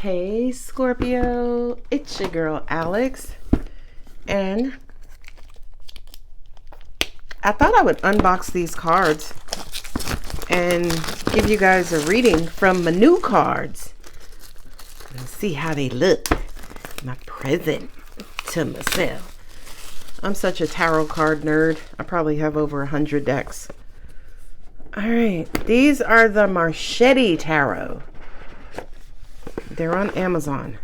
Hey Scorpio, it's your girl Alex, and I thought I would unbox these cards and give you guys a reading from my new cards and see how they look. My present to myself. I'm such a tarot card nerd. I probably have over 100 decks. Alright, these are the Marchetti Tarot. They're on Amazon.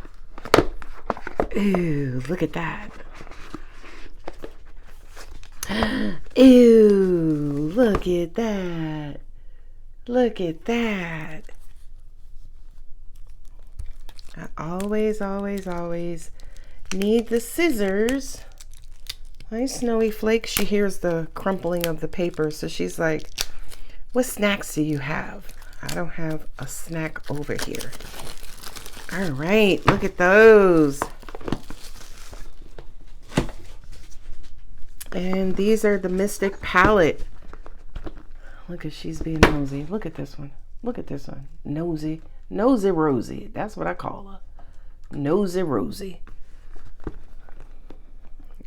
Ooh, look at that. Ooh, look at that. Look at that. I always need the scissors. Hi, Snowy Flake. She hears the crumpling of the paper, so she's like, what snacks do you have? I don't have a snack over here. All right, look at those. And these are the Mystic Palette. Look at, she's being nosy. Look at this one. Look at this one. Nosy. Nosy Rosie. That's what I call her. Nosy Rosie.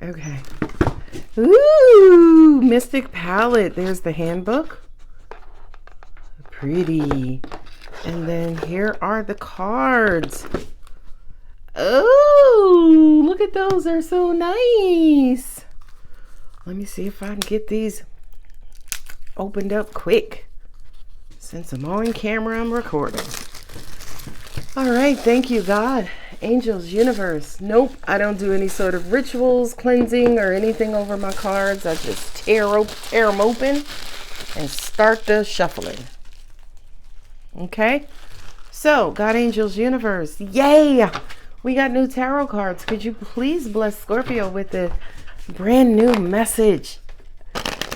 Okay. Ooh, Mystic Palette. There's the handbook. Pretty. And then here are the cards. Oh, look at those. They're so nice. Let me see if I can get these opened up quick. Since I'm on camera, I'm recording. All right. Thank you, God. Angels, universe. Nope. I don't do any sort of rituals, cleansing, or anything over my cards. I just tear them open and start the shuffling. Okay, so God, angels, universe, yay, we got new tarot cards. Could you please bless Scorpio with a brand new message?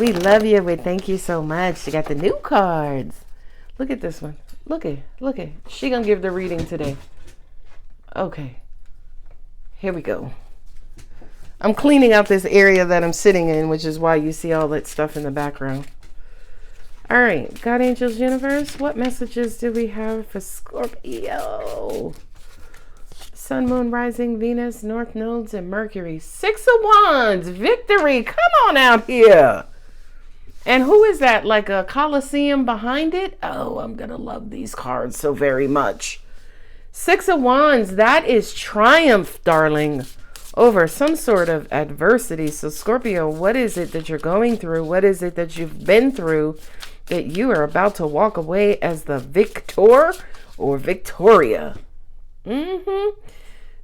We love you. We thank you so much. You got the new cards. Look at this one. Look at she gonna give the reading today. Okay, here we go. I'm cleaning out this area that I'm sitting in, which is why you see all that stuff in the background. All right, God, angels, universe, what messages do we have for Scorpio? Sun, moon, rising, Venus, north nodes, and Mercury. 6 of Wands, victory. Come on out here. And who is that? Like a Colosseum behind it? Oh, I'm going to love these cards so very much. 6 of Wands, that is triumph, darling, over some sort of adversity. So Scorpio, what is it that you're going through? What is it that you've been through that you are about to walk away as the victor or Victoria?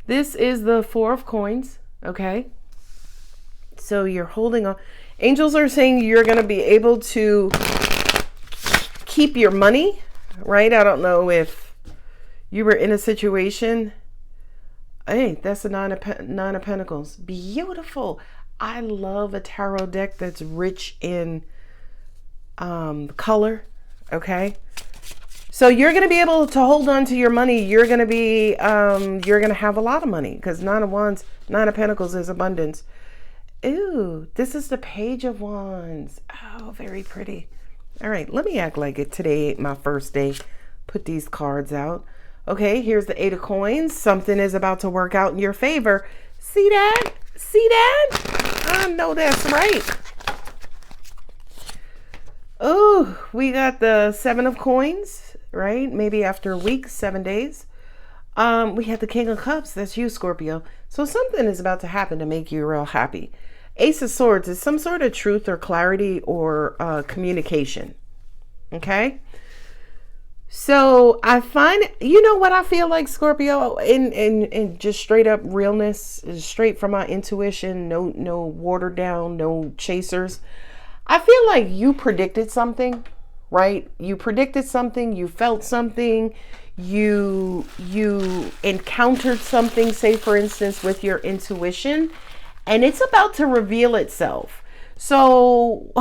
This is the 4 of coins. Okay. So you're holding on. Angels are saying you're going to be able to keep your money, right? I don't know if you were in a situation. Hey, that's the nine of Pentacles. Beautiful. I love a tarot deck that's rich in color. Okay, so you're going to be able to hold on to your money. You're going to be you're going to have a lot of money, because 9 of Wands, 9 of Pentacles is abundance. Ooh, this is the Page of Wands. Oh, very pretty. All right, let me act like it today ain't my first day. Put these cards out. Okay, here's the 8 of Coins. Something is about to work out in your favor. See that? See that? I know that's right. Oh, we got the 7 of Coins, right? Maybe after a week, 7 days. We have the King of Cups. That's you, Scorpio. So something is about to happen to make you real happy. Ace of Swords is some sort of truth or clarity or communication. Okay? So I find, you know what I feel like, Scorpio, in just straight up realness, straight from my intuition, no watered down, no chasers. I feel like you predicted something, right? You predicted something, you felt something, you encountered something, say for instance, with your intuition, and it's about to reveal itself. So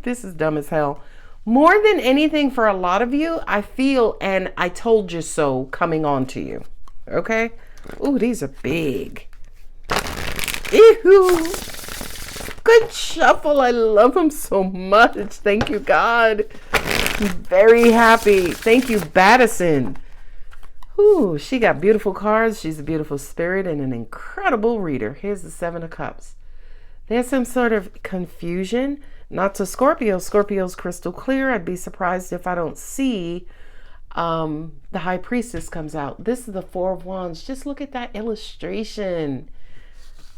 this is dumb as hell. More than anything, for a lot of you, I feel and I told you so coming on to you. Okay? Ooh, these are big. Ew. Good shuffle. I love them so much. Thank you, God. I'm very happy. Thank you, Battison. Ooh, she got beautiful cards. She's a beautiful spirit and an incredible reader. Here's the Seven of Cups. There's some sort of confusion. Not to Scorpio. Scorpio's crystal clear. I'd be surprised if I don't see the High Priestess comes out. This is the Four of Wands. Just look at that illustration.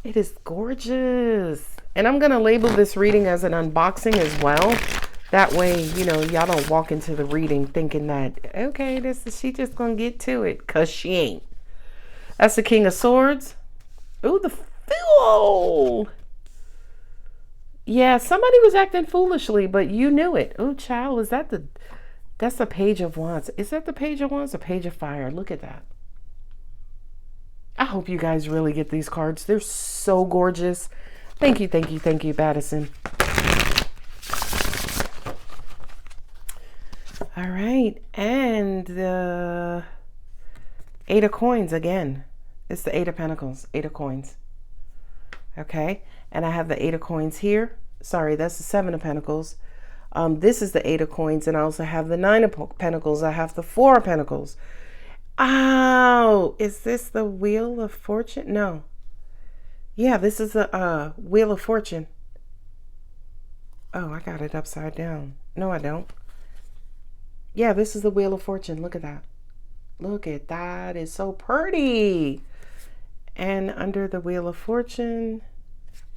It is gorgeous. And I'm going to label this reading as an unboxing as well. That way, you know, y'all don't walk into the reading thinking that, okay, she just going to get to it, because she ain't. That's the King of Swords. Ooh, the Fool. Yeah, somebody was acting foolishly, but you knew it. Oh, child, that's the Page of Wands. Is that the Page of Wands or Page of Fire? Look at that. I hope you guys really get these cards. They're so gorgeous. Thank you, Baddison. All right, and the Eight of Coins again. It's the Eight of Pentacles, Eight of Coins. Okay, and I have the Eight of Coins here. Sorry, that's the Seven of Pentacles. This is the Eight of Coins, and I also have the Nine of Pentacles. I have the Four of Pentacles. Oh, is this the Wheel of Fortune? No. Yeah, this is the Wheel of Fortune. Oh, I got it upside down. No, I don't. Yeah, this is the Wheel of Fortune. Look at that. Look at that. It's so pretty. And under the Wheel of Fortune,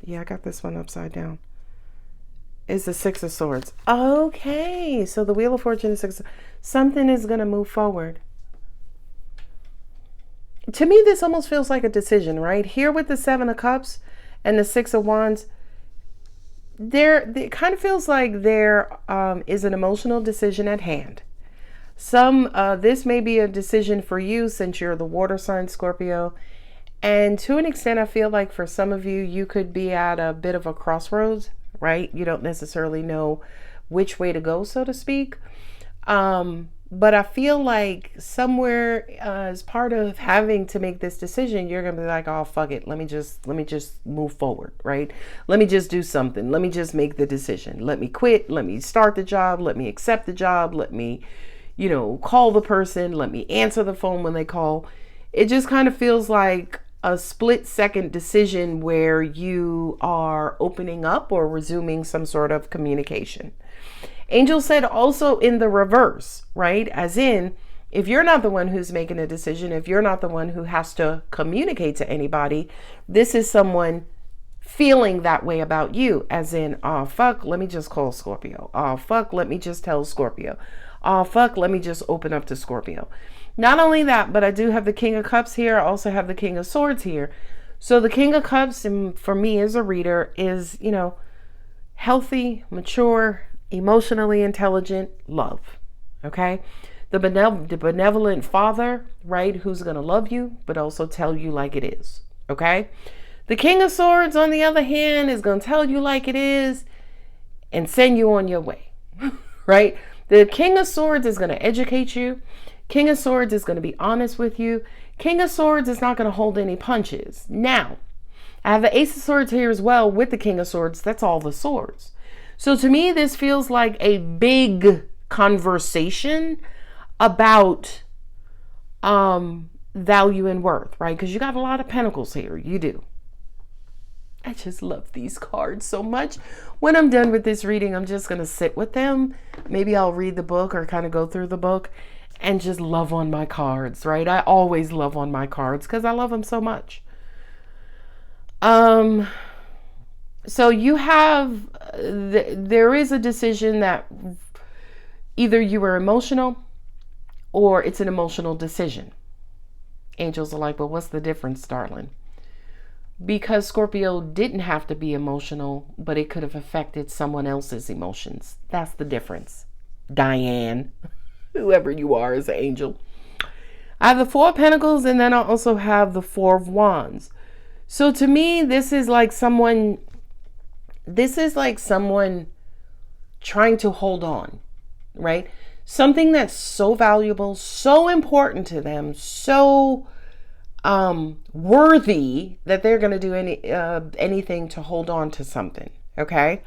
yeah, I got this one upside down, is the Six of Swords. Okay, so the Wheel of Fortune is six. Something is going to move forward. To me, this almost feels like a decision, right? Here with the Seven of Cups and the Six of Wands, it kind of feels like there is an emotional decision at hand. This may be a decision for you since you're the water sign, Scorpio. And to an extent, I feel like for some of you, you could be at a bit of a crossroads, right? You don't necessarily know which way to go, so to speak. But I feel like somewhere as part of having to make this decision, you're going to be like, oh, fuck it. Let me just move forward, right? Let me just do something. Let me just make the decision. Let me quit. Let me start the job. Let me accept the job. Let me, call the person. Let me answer the phone when they call. It just kind of feels like a split-second decision where you are opening up or resuming some sort of communication. Angel said also in the reverse, right? As in, if you're not the one who's making a decision, if you're not the one who has to communicate to anybody, this is someone feeling that way about you. As in, oh, fuck, let me just call Scorpio. Oh, fuck, let me just tell Scorpio. Oh, fuck, let me just open up to Scorpio. Not only that, but I do have the King of Cups here. I also have the King of Swords here. So the King of Cups, for me as a reader, is, healthy, mature, emotionally intelligent love. Okay. The benevolent father, right? Who's going to love you, but also tell you like it is. Okay. The King of Swords, on the other hand, is going to tell you like it is and send you on your way. Right. The King of Swords is going to educate you. King of Swords is going to be honest with you. King of Swords is not going to hold any punches. Now, I have the Ace of Swords here as well with the King of Swords. That's all the swords. So to me, this feels like a big conversation about value and worth, right? Because you got a lot of pentacles here. You do. I just love these cards so much. When I'm done with this reading, I'm just going to sit with them. Maybe I'll read the book or kind of go through the book and just love on my cards, right? I always love on my cards because I love them so much. So you have, there is a decision that either you were emotional or it's an emotional decision. Angels are like, well, what's the difference, darling? Because Scorpio didn't have to be emotional, but it could have affected someone else's emotions. That's the difference. Diane, whoever you are as an angel. I have the Four of Pentacles, and then I also have the Four of Wands. So to me, this is like someone trying to hold on, right? Something that's so valuable, so important to them, so worthy that they're going to do anything to hold on to something, okay?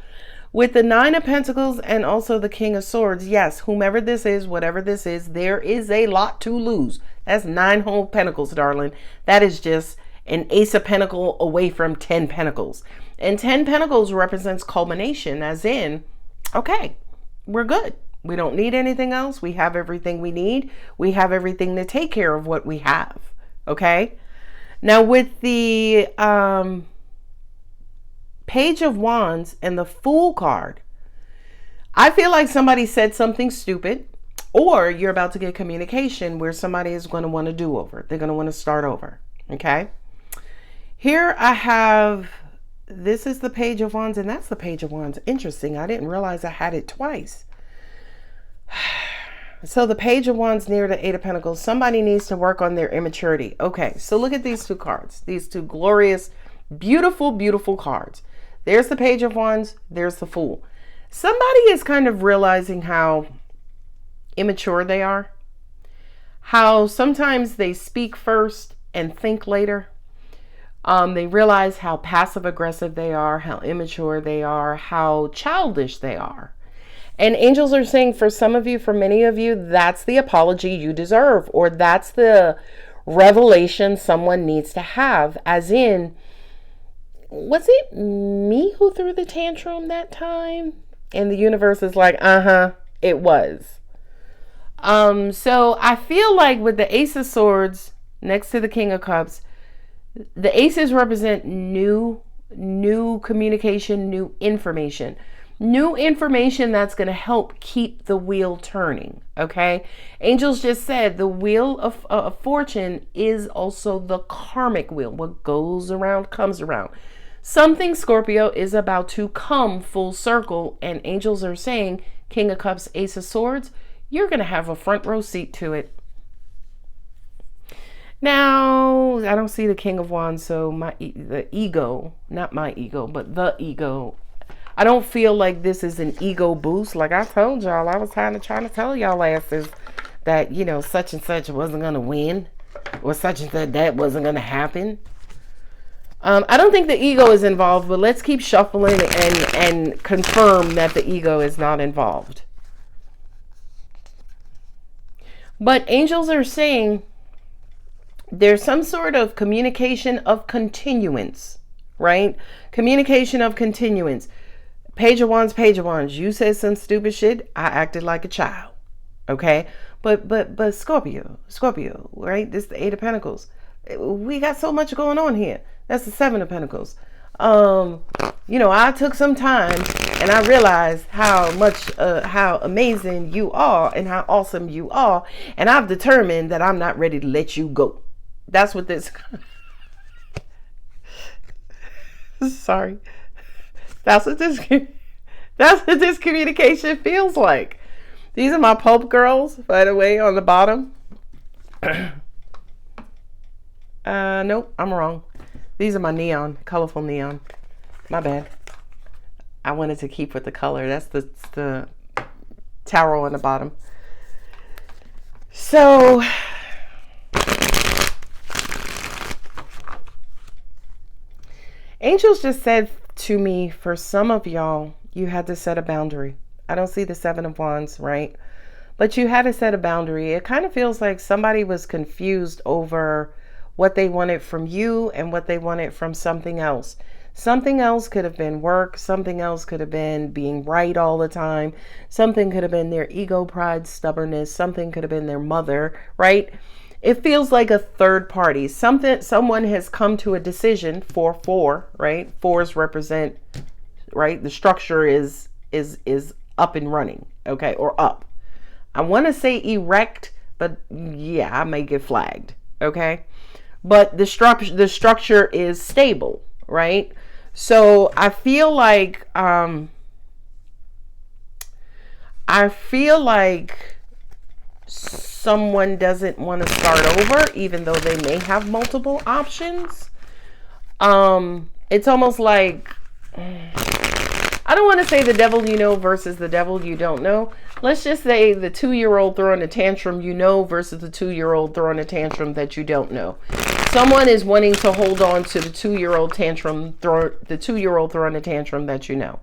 With the Nine of Pentacles and also the King of Swords, yes, whomever this is, whatever this is, there is a lot to lose. That's 9 whole Pentacles, darling. That is just an Ace of Pentacles away from 10 Pentacles. And 10 Pentacles represents culmination, as in, okay, we're good. We don't need anything else. We have everything we need. We have everything to take care of what we have. Okay? Now with the Page of Wands and the Fool card, I feel like somebody said something stupid, or you're about to get communication where somebody is going to want to do over. They're going to want to start over. Okay. Here I have, this is the Page of Wands and that's the Page of Wands. Interesting. I didn't realize I had it twice. So the Page of Wands near the Eight of Pentacles, somebody needs to work on their immaturity. Okay. So look at these two cards, these two glorious, beautiful, beautiful cards. There's the Page of Wands. There's the Fool. Somebody is kind of realizing how immature they are. How sometimes they speak first and think later. They realize how passive aggressive they are, how immature they are, how childish they are. And angels are saying for some of you, for many of you, that's the apology you deserve, or that's the revelation someone needs to have, as in, was it me who threw the tantrum that time? And the universe is like, it was. So I feel like with the Ace of Swords next to the King of Cups, the aces represent new communication, new information that's going to help keep the wheel turning. Okay. Angels just said the wheel of fortune is also the karmic wheel. What goes around comes around. Something, Scorpio, is about to come full circle, and angels are saying, King of Cups, Ace of Swords, you're going to have a front row seat to it. Now, I don't see the King of Wands, so the ego, not my ego, but the ego. I don't feel like this is an ego boost. Like I told y'all, I was trying to tell y'all asses that, you know, such and such wasn't going to win, or such and such that wasn't going to happen. I don't think the ego is involved, but let's keep shuffling and confirm that the ego is not involved. But angels are saying there's some sort of communication of continuance, right? Communication of continuance. Page of Wands, Page of Wands. You said some stupid shit. I acted like a child. Okay? But Scorpio, right? This is the Eight of Pentacles. We got so much going on here. That's the Seven of Pentacles. You know, I took some time and I realized how amazing you are and how awesome you are. And I've determined that I'm not ready to let you go. That's what this, sorry. That's what this communication feels like. These are my Pope girls, by the way, on the bottom. Nope, I'm wrong. These are my neon, colorful neon. My bad. I wanted to keep with the color. That's the tarot on the bottom. So, angels just said to me, for some of y'all, you had to set a boundary. I don't see the Seven of Wands, right? But you had to set a boundary. It kind of feels like somebody was confused over what they wanted from you and what they wanted from something else. Something else could have been work. Something else could have been being right all the time. Something could have been their ego, pride, stubbornness. Something could have been their mother, right? It feels like a third party. Someone has come to a decision for four, right? Fours represent, right? The structure is up and running, okay? Or up. I want to say erect, but yeah, I may get flagged, okay? But the structure is stable, right? So I feel like someone doesn't want to start over, even though they may have multiple options. It's almost like, I don't want to say the devil you know versus the devil you don't know. Let's just say the 2-year-old throwing a tantrum you know versus the 2-year-old throwing a tantrum that you don't know. Someone is wanting to hold on to the 2-year-old throwing a tantrum that you know.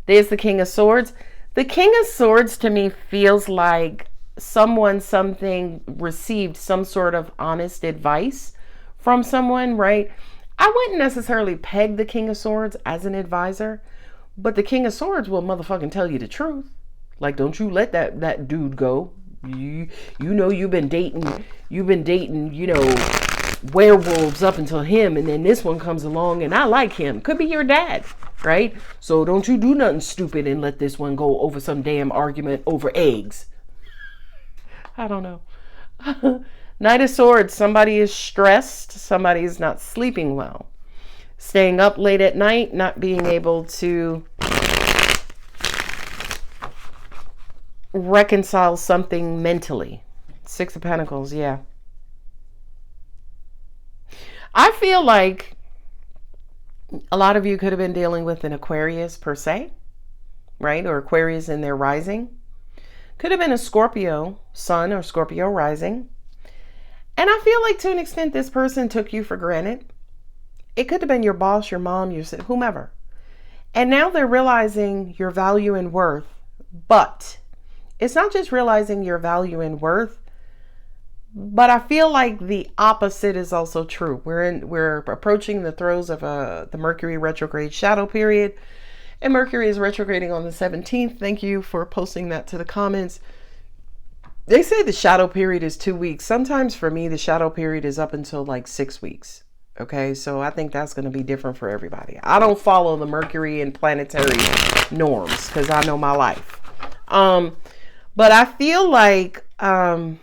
There's the King of Swords. The King of Swords to me feels like something received some sort of honest advice from someone, right? I wouldn't necessarily peg the King of Swords as an advisor, but the King of Swords will motherfucking tell you the truth. Like, don't you let that dude go. You know you've been dating, werewolves up until him, and then this one comes along and I like him. Could be your dad, right? So don't you do nothing stupid and let this one go over some damn argument over eggs. I don't know. Knight of Swords, somebody is stressed, somebody is not sleeping well. Staying up late at night, not being able to reconcile something mentally. Six of Pentacles, yeah. I feel like a lot of you could have been dealing with an Aquarius per se, right? Or Aquarius in their rising. Could have been a Scorpio sun or Scorpio rising. And I feel like to an extent this person took you for granted. It could have been your boss, your mom, your whomever. And now they're realizing your value and worth. But it's not just realizing your value and worth, but I feel like the opposite is also true. We're approaching the throes of the Mercury retrograde shadow period, and Mercury is retrograding on the 17th. Thank you for posting that to the comments. They say the shadow period is 2 weeks. Sometimes for me, the shadow period is up until like 6 weeks. Okay, so I think that's going to be different for everybody. I don't follow the Mercury and planetary norms because I know my life. But I feel like the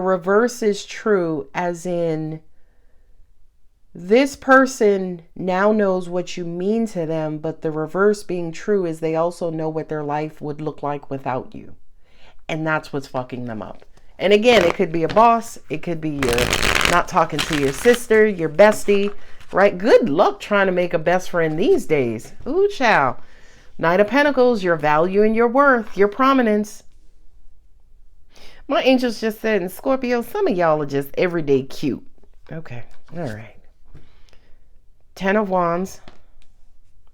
reverse is true, as in this person now knows what you mean to them, but the reverse being true is they also know what their life would look like without you. And that's what's fucking them up. And again, it could be a boss. It could be you're not talking to your sister, your bestie, right? Good luck trying to make a best friend these days. Ooh, child. Knight of Pentacles, your value and your worth, your prominence. My angels just said, in Scorpio, some of y'all are just everyday cute. Okay, all right. 10 of Wands.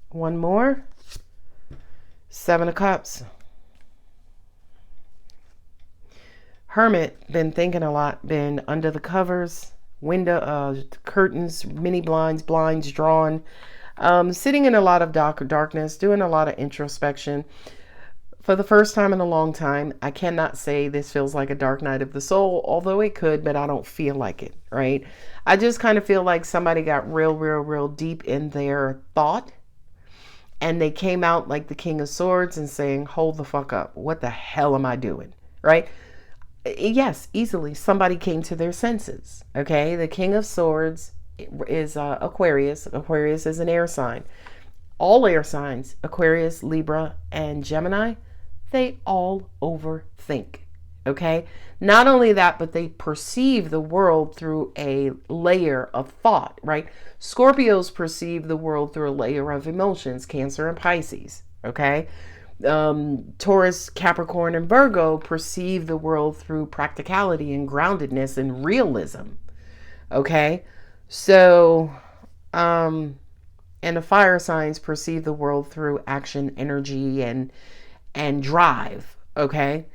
One more. 7 of Cups. Hermit, been thinking a lot, been under the covers, window, curtains, mini blinds drawn, sitting in a lot of darkness, doing a lot of introspection. For the first time in a long time, I cannot say this feels like a dark night of the soul, although it could, but I don't feel like it, right? I just kind of feel like somebody got real deep in their thought, and they came out like the King of Swords and saying, hold the fuck up. What the hell am I doing, right? Yes, easily. Somebody came to their senses. Okay. The King of Swords is Aquarius. Aquarius is an air sign. All air signs, Aquarius, Libra, and Gemini, they all overthink. Okay. Not only that, but they perceive the world through a layer of thought, right? Scorpios perceive the world through a layer of emotions, Cancer and Pisces. Okay. Taurus, Capricorn, and Virgo perceive the world through practicality and groundedness and realism. Okay. So, and the fire signs perceive the world through action, energy, and drive. Okay.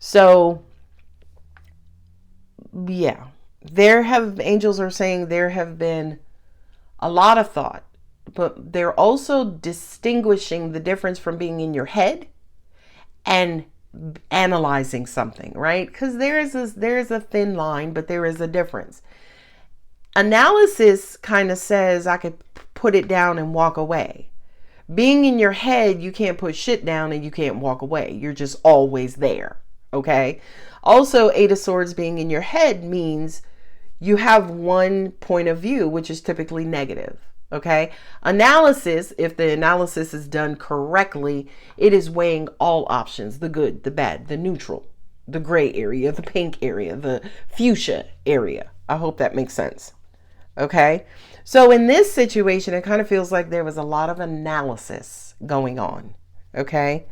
So, yeah, angels are saying there have been a lot of thought, but they're also distinguishing the difference from being in your head and analyzing something, right? Because there is a thin line, but there is a difference. Analysis kind of says I could put it down and walk away. Being in your head, you can't put shit down and you can't walk away. You're just always there. Okay. Also, 8 of Swords being in your head means you have one point of view, which is typically negative. Okay. Analysis, if the analysis is done correctly, it is weighing all options, the good, the bad, the neutral, the gray area, the pink area, the fuchsia area. I hope that makes sense. Okay. So in this situation, it kind of feels like there was a lot of analysis going on. Okay.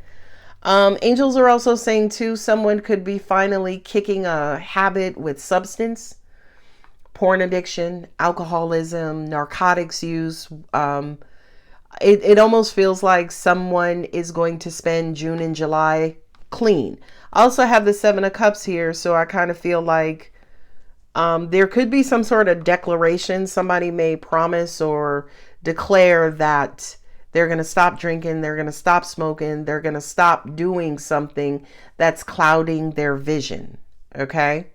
Angels are also saying too, someone could be finally kicking a habit with substance, porn addiction, alcoholism, narcotics use. It almost feels like someone is going to spend June and July clean. I also have the 7 of Cups here, so I kind of feel like there could be some sort of declaration. Somebody may promise or declare that they're going to stop drinking, they're going to stop smoking, they're going to stop doing something that's clouding their vision. Okay?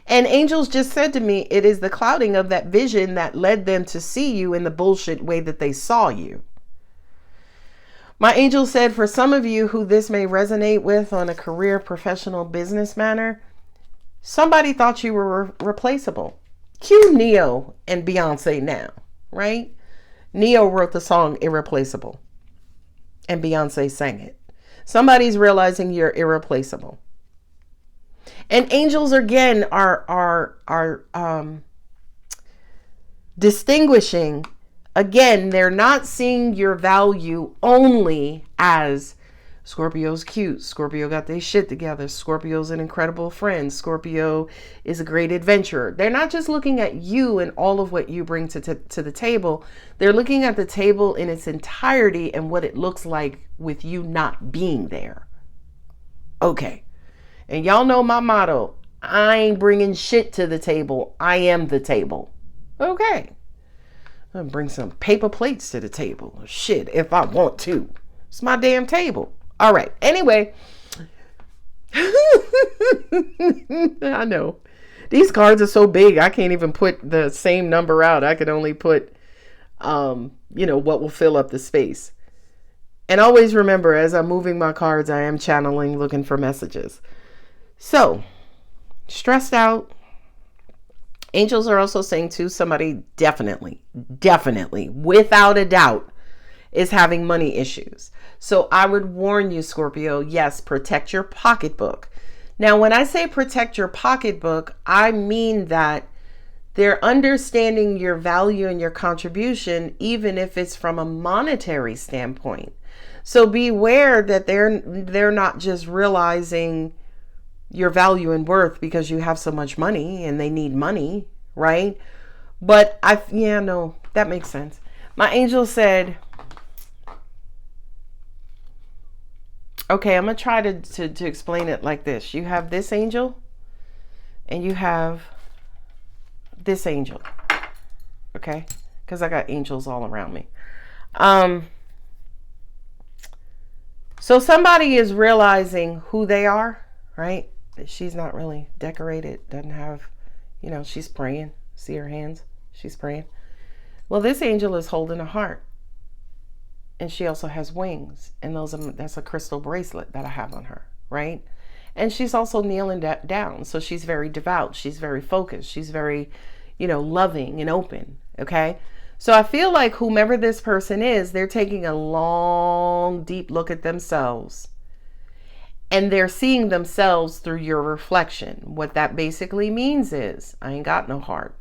And angels just said to me, it is the clouding of that vision that led them to see you in the bullshit way that they saw you. My angel said, for some of you who this may resonate with on a career, professional, business manner, somebody thought you were replaceable. Cue Neo and Beyonce now, right? Neo wrote the song Irreplaceable and Beyonce sang it. Somebody's realizing you're irreplaceable. And angels again are distinguishing. Again, they're not seeing your value only as Scorpio's cute. Scorpio got their shit together. Scorpio's an incredible friend. Scorpio is a great adventurer. They're not just looking at you and all of what you bring to the table. They're looking at the table in its entirety and what it looks like with you not being there. Okay. And y'all know my motto. I ain't bringing shit to the table. I am the table. Okay. I'm gonna bring some paper plates to the table. Shit, if I want to. It's my damn table. All right. Anyway. I know. These cards are so big, I can't even put the same number out. I could only put, what will fill up the space. And always remember, as I'm moving my cards, I am channeling, looking for messages. So, stressed out. Angels are also saying too, somebody definitely, without a doubt, is having money issues. So I would warn you, Scorpio, yes, protect your pocketbook. Now, when I say protect your pocketbook, I mean that they're understanding your value and your contribution, even if it's from a monetary standpoint. So beware that they're not just realizing your value and worth because you have so much money and they need money, right? But that makes sense. My angel said, okay, I'm going to try to explain it like this. You have this angel and you have this angel, okay? Because I got angels all around me. So somebody is realizing who they are, right? She's not really decorated, doesn't have, she's praying. See her hands? She's praying. Well, this angel is holding a heart. And she also has wings. And that's a crystal bracelet that I have on her, right? And she's also kneeling down. So she's very devout. She's very focused. She's very, loving and open, okay? So I feel like whomever this person is, they're taking a long, deep look at themselves. And they're seeing themselves through your reflection. What that basically means is, I ain't got no heart.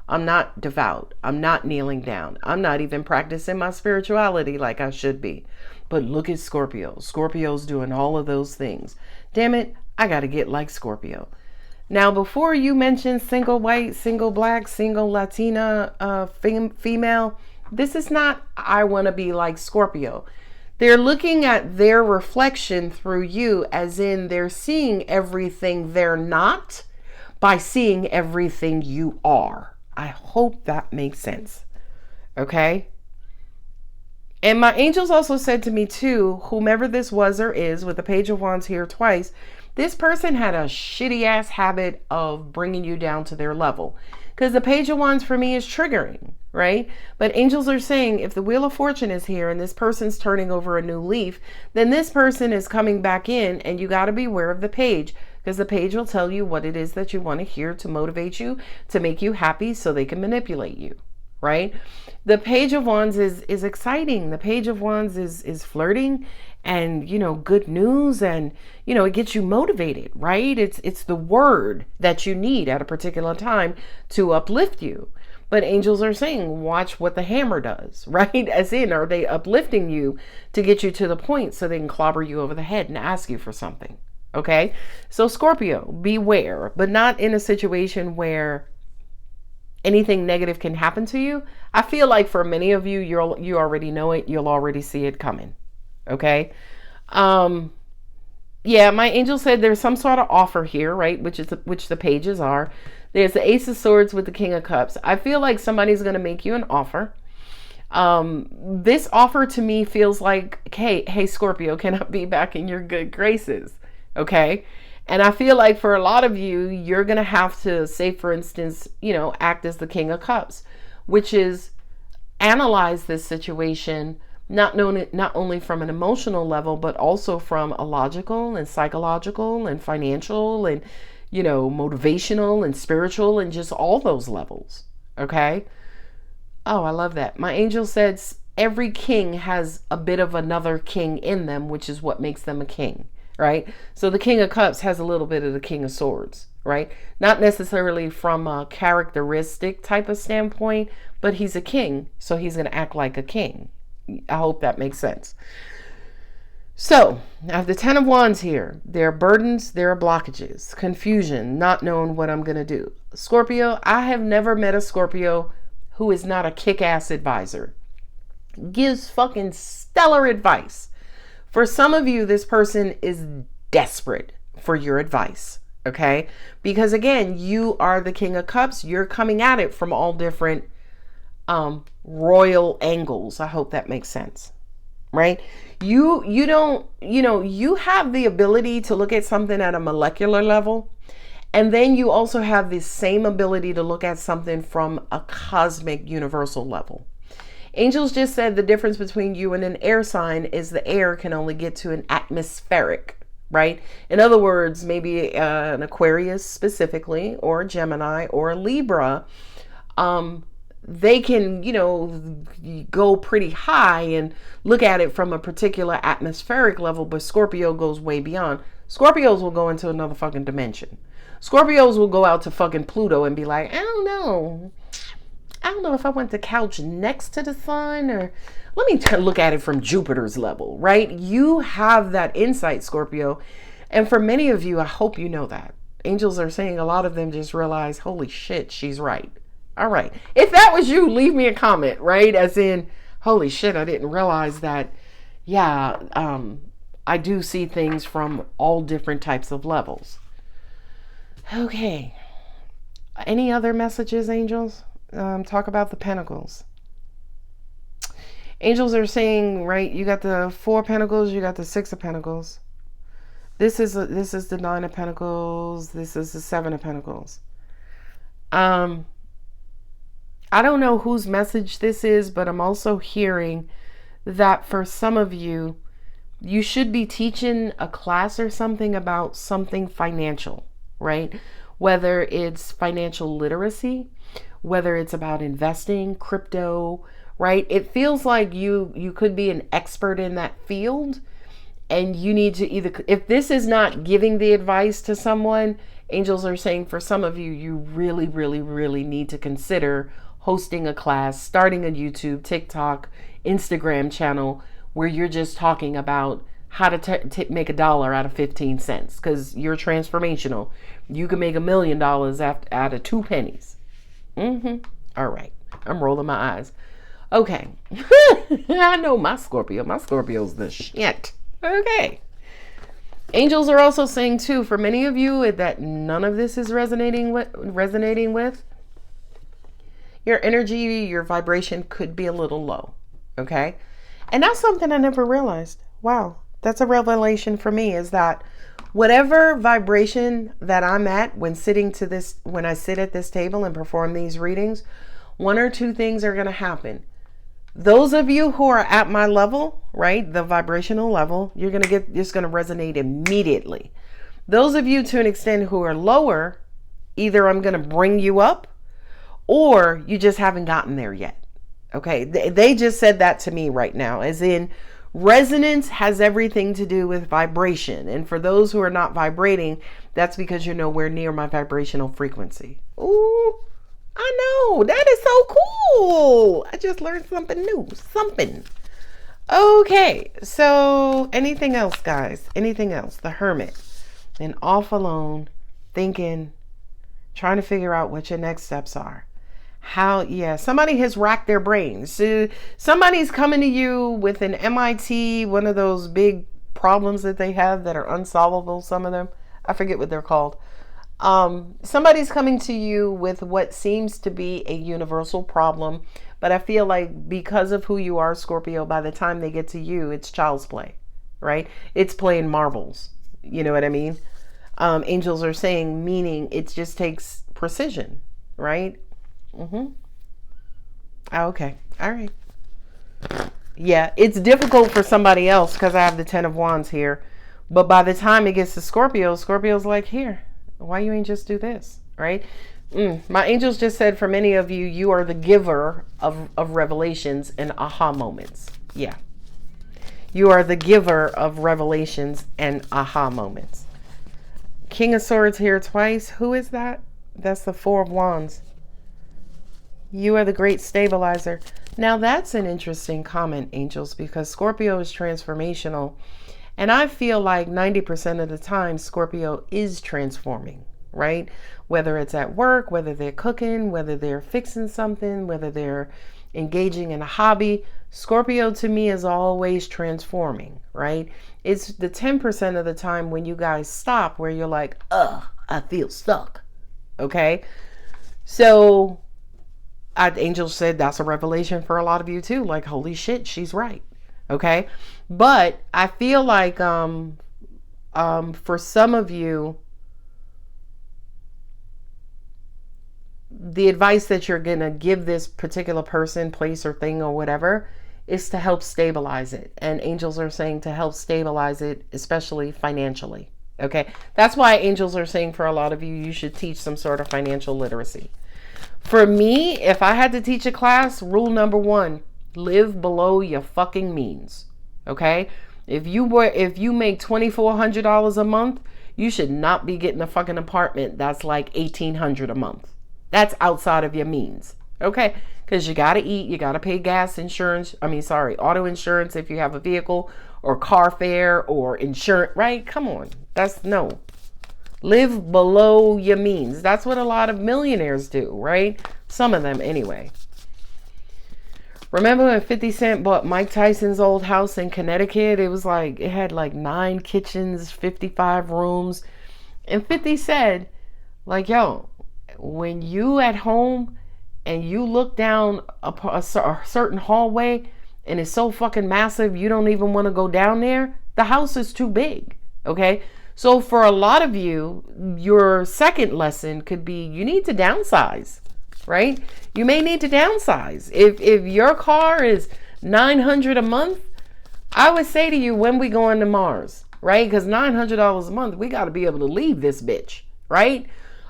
I'm not devout. I'm not kneeling down. I'm not even practicing my spirituality like I should be. But look at Scorpio. Scorpio's doing all of those things. Damn it, I got to get like Scorpio. Now, before you mention single white, single black, single Latina, female, this is not, I want to be like Scorpio. They're looking at their reflection through you, as in they're seeing everything they're not by seeing everything you are. I hope that makes sense. Okay? And my angels also said to me too, whomever this was or is, with the Page of Wands here twice, this person had a shitty ass habit of bringing you down to their level. Because the Page of Wands for me is triggering, right? But angels are saying if the Wheel of Fortune is here and this person's turning over a new leaf, then this person is coming back in, and you got to be aware of the Page, because the Page will tell you what it is that you want to hear to motivate you, to make you happy so they can manipulate you, right? The Page of Wands is exciting. The Page of Wands is flirting and, good news, and, it gets you motivated, right? It's the word that you need at a particular time to uplift you. But angels are saying, watch what the hammer does, right? As in, are they uplifting you to get you to the point so they can clobber you over the head and ask you for something? Okay. So Scorpio, beware, but not in a situation where anything negative can happen to you. I feel like for many of you, you already know it. You'll already see it coming. Okay. Yeah, my angel said there's some sort of offer here, right? Which the pages are. There's the Ace of Swords with the King of Cups. I feel like somebody's going to make you an offer. This offer to me feels like, hey, Scorpio, can I be back in your good graces? Okay. And I feel like for a lot of you, you're going to have to, say, for instance, act as the King of Cups, which is analyze this situation, not only from an emotional level, but also from a logical and psychological and financial and, motivational and spiritual and just all those levels. Okay. Oh, I love that. My angel says every king has a bit of another king in them, which is what makes them a king. Right? So the King of Cups has a little bit of the King of Swords, right? Not necessarily from a characteristic type of standpoint, but he's a king, so he's going to act like a king. I hope that makes sense. So, I have the 10 of Wands here. There are burdens, there are blockages, confusion, not knowing what I'm going to do. Scorpio, I have never met a Scorpio who is not a kick-ass advisor. Gives fucking stellar advice. For some of you, this person is desperate for your advice, okay? Because again, you are the King of Cups. You're coming at it from all different royal angles. I hope that makes sense, right? You don't, you have the ability to look at something at a molecular level. And then you also have the same ability to look at something from a cosmic universal level. Angels just said the difference between you and an air sign is the air can only get to an atmospheric, right? In other words, maybe an Aquarius specifically, or a Gemini, or a Libra. They can, go pretty high and look at it from a particular atmospheric level, but Scorpio goes way beyond. Scorpios will go into another fucking dimension. Scorpios will go out to fucking Pluto and be like, I don't know if I want to couch next to the sun, or let me look at it from Jupiter's level, right? You have that insight, Scorpio. And for many of you, I hope you know that. Angels are saying a lot of them just realize, holy shit, she's right. All right. If that was you, leave me a comment, right? As in, holy shit, I didn't realize that. Yeah, I do see things from all different types of levels. Okay. Any other messages, angels? Talk about the Pentacles. Angels are saying, right, you got the 4 of Pentacles, you got the 6 of Pentacles. This is the 9 of Pentacles. This is the 7 of Pentacles. I don't know whose message this is, but I'm also hearing that for some of you, you should be teaching a class or something about something financial, right? Whether it's financial literacy, whether it's about investing, crypto, right? It feels like you could be an expert in that field, and you need to either, if this is not giving the advice to someone, angels are saying for some of you, you really, really, really need to consider hosting a class, starting a YouTube, TikTok, Instagram channel where you're just talking about how to make $1 out of 15 cents, because you're transformational. You can make $1 million out of 2 pennies. All right. I'm rolling my eyes. Okay. I know my Scorpio. My Scorpio's the shit. Okay. Angels are also saying too, for many of you that none of this is resonating with, your energy, your vibration could be a little low. Okay. And that's something I never realized. Wow. That's a revelation for me, is that whatever vibration that I'm at when I sit at this table and perform these readings, 1 or 2 things are going to happen. Those of you who are at my level, right, the vibrational level, it's going to resonate immediately. Those of you to an extent who are lower, either I'm going to bring you up or you just haven't gotten there yet. Okay. They just said that to me right now, as in, resonance has everything to do with vibration. And for those who are not vibrating, that's because you're nowhere near my vibrational frequency. Ooh, I know. That is so cool. I just learned something new. Okay. So anything else, guys? Anything else? The Hermit. And off alone, thinking, trying to figure out what your next steps are. Yeah, somebody has racked their brains. Somebody's coming to you with an MIT, one of those big problems that they have that are unsolvable, some of them. I forget what they're called. Somebody's coming to you with what seems to be a universal problem, but I feel like because of who you are, Scorpio, by the time they get to you, it's child's play, right? It's playing marbles. You know what I mean? Angels are saying, meaning it just takes precision, right? Okay. All right. Yeah, it's difficult for somebody else because I have the 10 of Wands here. But by the time it gets to Scorpio, Scorpio's like, here, why you ain't just do this, right? My angels just said, for many of you, you are the giver of revelations and aha moments. Yeah. You are the giver of revelations and aha moments. King of Swords here twice. Who is that? That's the 4 of Wands. You are the great stabilizer. Now that's an interesting comment, angels, because Scorpio is transformational. And I feel like 90% of the time, Scorpio is transforming, right? Whether it's at work, whether they're cooking, whether they're fixing something, whether they're engaging in a hobby. Scorpio to me is always transforming, right? It's the 10% of the time when you guys stop where you're like, I feel stuck. Okay. So angels said that's a revelation for a lot of you too. Like, holy shit, she's right. Okay. But I feel like, for some of you, the advice that you're going to give this particular person, place, or thing or whatever is to help stabilize it. And angels are saying to help stabilize it, especially financially. Okay. That's why angels are saying for a lot of you, you should teach some sort of financial literacy. For me, if I had to teach a class, rule number 1, live below your fucking means. Okay. If you make $2,400 a month, you should not be getting a fucking apartment that's like $1,800 a month. That's outside of your means. Okay. Because you got to eat, you got to pay gas insurance. Auto insurance if you have a vehicle, or car fare, or insurance, right? Come on. No. Live below your means. That's what a lot of millionaires do, right? Some of them anyway. Remember when 50 Cent bought Mike Tyson's old house in Connecticut? It was like, it had like 9 kitchens, 55 rooms. And 50 said, like, yo, when you at home and you look down a certain hallway and it's so fucking massive you don't even want to go down there, the house is too big. Okay. So for a lot of you, your second lesson could be you need to downsize, right? You may need to downsize. If your car is $900 a month, I would say to you, when we going to Mars, right? Because $900 a month, we got to be able to leave this bitch, right?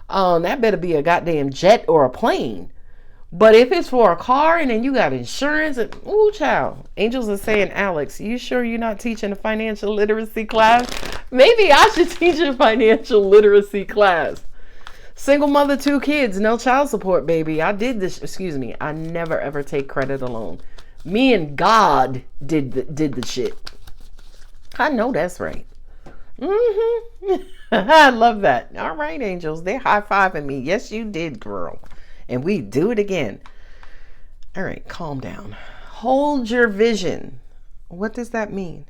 That better be a goddamn jet or a plane. But if it's for a car and then you got insurance, ooh, child. Angels are saying, Alex, you sure you're not teaching a financial literacy class? Maybe I should teach a financial literacy class. Single mother, 2 kids, no child support, baby. I did this. Excuse me. I never ever take credit alone. Me and God did the shit. I know that's right. I love that. All right, angels. They're high-fiving me. Yes, you did, girl. And we do it again. All right, calm down. Hold your vision. What does that mean?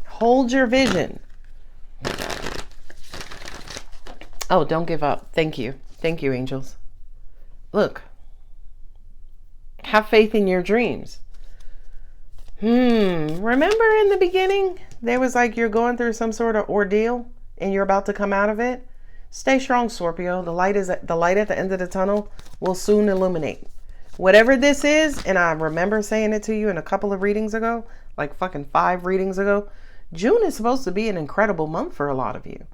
Hold your vision. Oh, don't give up. Thank you. Thank you, angels. Look. Have faith in your dreams. Remember in the beginning, there was like you're going through some sort of ordeal and you're about to come out of it? Stay strong, Scorpio. The light at the end of the tunnel will soon illuminate. Whatever this is, and I remember saying it to you in a couple of readings ago, like fucking 5 readings ago, June is supposed to be an incredible month for a lot of you.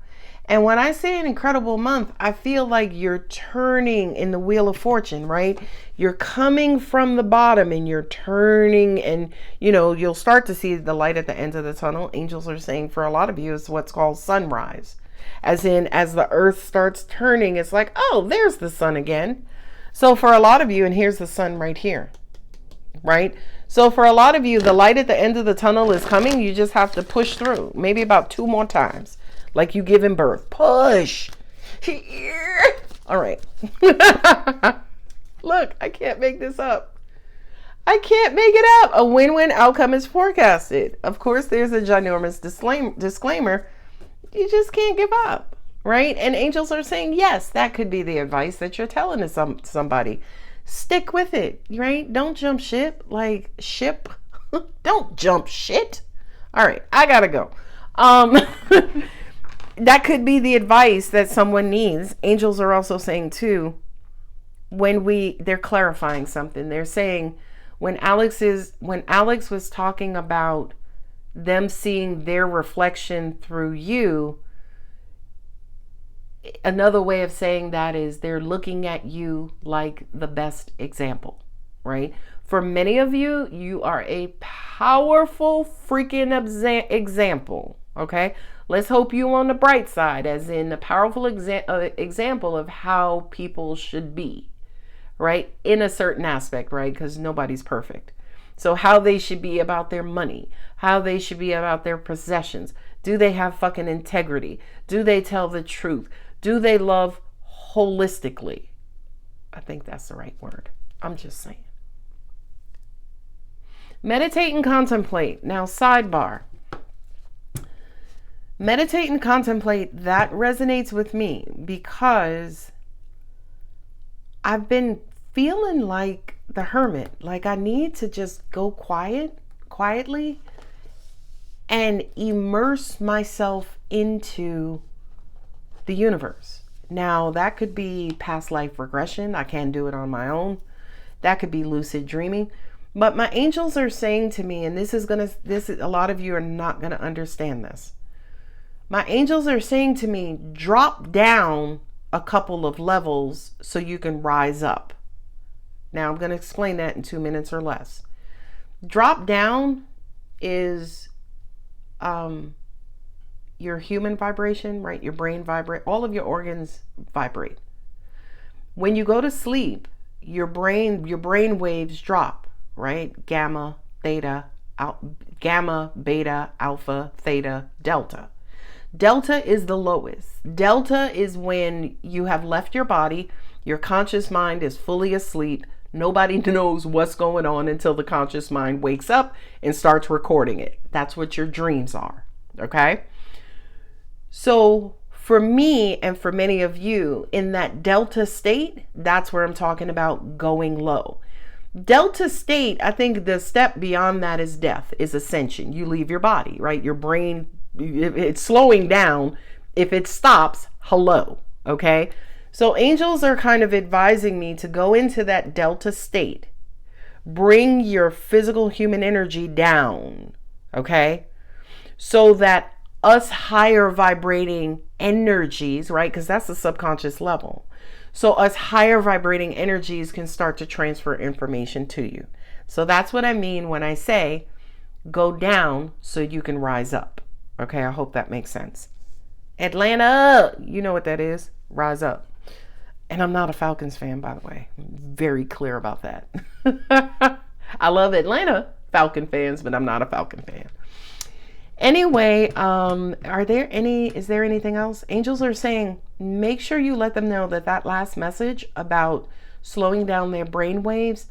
And when I say an incredible month, I feel like you're turning in the wheel of fortune, right? You're coming from the bottom and you're turning, and you'll start to see the light at the end of the tunnel. Angels are saying for a lot of you, it's what's called sunrise. As in, as the earth starts turning, it's like, oh, there's the sun again. So for a lot of you, and here's the sun right here, right? So for a lot of you, the light at the end of the tunnel is coming. You just have to push through, maybe about 2 more times, like you giving birth. Push. All right. Look, I can't make this up. I can't make it up. A win-win outcome is forecasted. Of course, there's a ginormous disclaimer. You just can't give up, right? And angels are saying, yes, that could be the advice that you're telling to somebody. Stick with it, right? Don't jump ship. Like, ship. Don't jump shit. All right, I gotta go. That could be the advice that someone needs. Angels are also saying too, they're clarifying something. They're saying when Alex was talking about them seeing their reflection through you, another way of saying that is they're looking at you like the best example, right? For many of you, you are a powerful freaking example, okay? Let's hope you on the bright side, as in a powerful example of how people should be, right? In a certain aspect, right? Because nobody's perfect. So how they should be about their money, how they should be about their possessions. Do they have fucking integrity? Do they tell the truth? Do they love holistically? I think that's the right word. I'm just saying. Meditate and contemplate. Now, sidebar. Meditate and contemplate, that resonates with me because I've been feeling like the hermit. Like I need to just go quietly and immerse myself into the universe. Now, that could be past life regression. I can't do it on my own. That could be lucid dreaming. But my angels are saying to me, and a lot of you are not going to understand this. My angels are saying to me, drop down a couple of levels so you can rise up. Now, I'm going to explain that in 2 minutes or less. Drop down is your human vibration, right? Your brain vibrate. All of your organs vibrate. When you go to sleep, your brain waves drop, right? Gamma, beta, alpha, theta, delta. Delta is the lowest. Delta is when you have left your body, your conscious mind is fully asleep. Nobody knows what's going on until the conscious mind wakes up and starts recording it. That's what your dreams are, okay? So for me and for many of you in that delta state, that's where I'm talking about going low. Delta state, I think the step beyond that is death, is ascension. You leave your body, right? Your brain, it's slowing down. If it stops, hello, okay? So angels are kind of advising me to go into that delta state. Bring your physical human energy down, okay? So that us higher vibrating energies, right? Because that's the subconscious level. So us higher vibrating energies can start to transfer information to you. So that's what I mean when I say go down so you can rise up. Okay, I hope that makes sense. Atlanta, you know what that is. Rise up. And I'm not a Falcons fan, by the way. I'm very clear about that. I love Atlanta Falcon fans, but I'm not a Falcon fan. Anyway, is there anything else? Angels are saying, make sure you let them know that last message about slowing down their brain waves,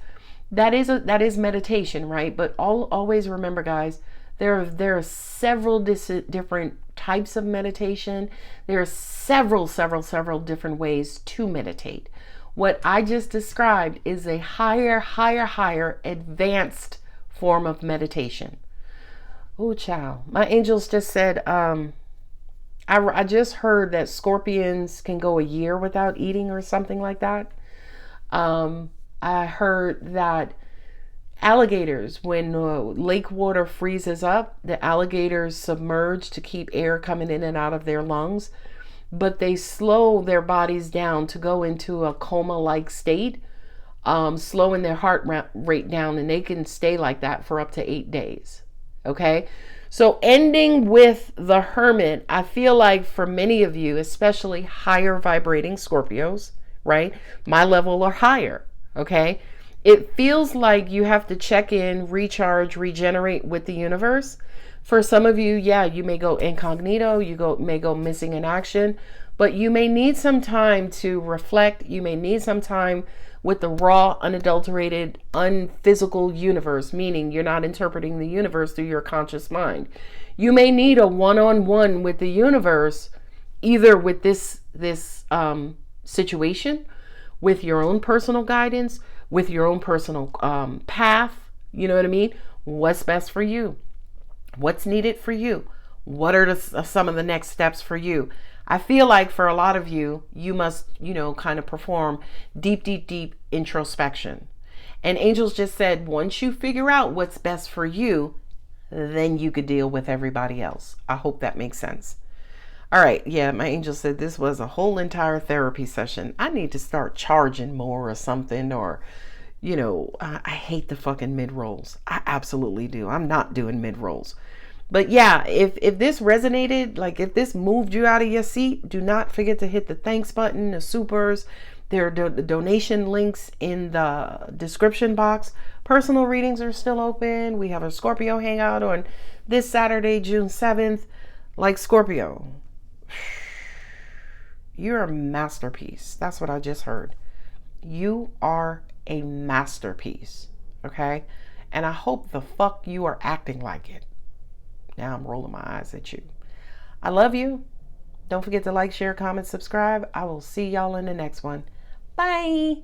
that is meditation, right? But always remember, guys, there are several different types of meditation. There are several different ways to meditate. What I just described is a higher advanced form of meditation. Oh, child. My angels just said, I just heard that scorpions can go a year without eating or something like that. I heard that alligators, when lake water freezes up, the alligators submerge to keep air coming in and out of their lungs, but they slow their bodies down to go into a coma-like state, slowing their heart rate down, and they can stay like that for up to 8 days. Okay, so ending with the hermit, I feel like for many of you, especially higher vibrating Scorpios, right? My level or higher, okay? It feels like you have to check in, recharge, regenerate with the universe. For some of you, yeah, you may go incognito, may go missing in action, but you may need some time to reflect. You may need some time with the raw, unadulterated, unphysical universe, meaning you're not interpreting the universe through your conscious mind. You may need a one-on-one with the universe, either with this situation, with your own personal guidance, with your own personal path. You know what I mean? What's best for you? What's needed for you? What are some of the next steps for you? I feel like for a lot of you, you must, kind of perform deep introspection. And angels just said, once you figure out what's best for you, then you could deal with everybody else. I hope that makes sense. All right. Yeah, my angel said this was a whole entire therapy session. I need to start charging more or something, or, I hate the fucking mid-rolls. I absolutely do. I'm not doing mid-rolls. But yeah, if this resonated, like if this moved you out of your seat, do not forget to hit the thanks button, the supers. There are donation links in the description box. Personal readings are still open. We have a Scorpio hangout on this Saturday, June 7th. Like Scorpio, you're a masterpiece. That's what I just heard. You are a masterpiece. Okay? And I hope the fuck you are acting like it. Now I'm rolling my eyes at you. I love you. Don't forget to like, share, comment, subscribe. I will see y'all in the next one. Bye.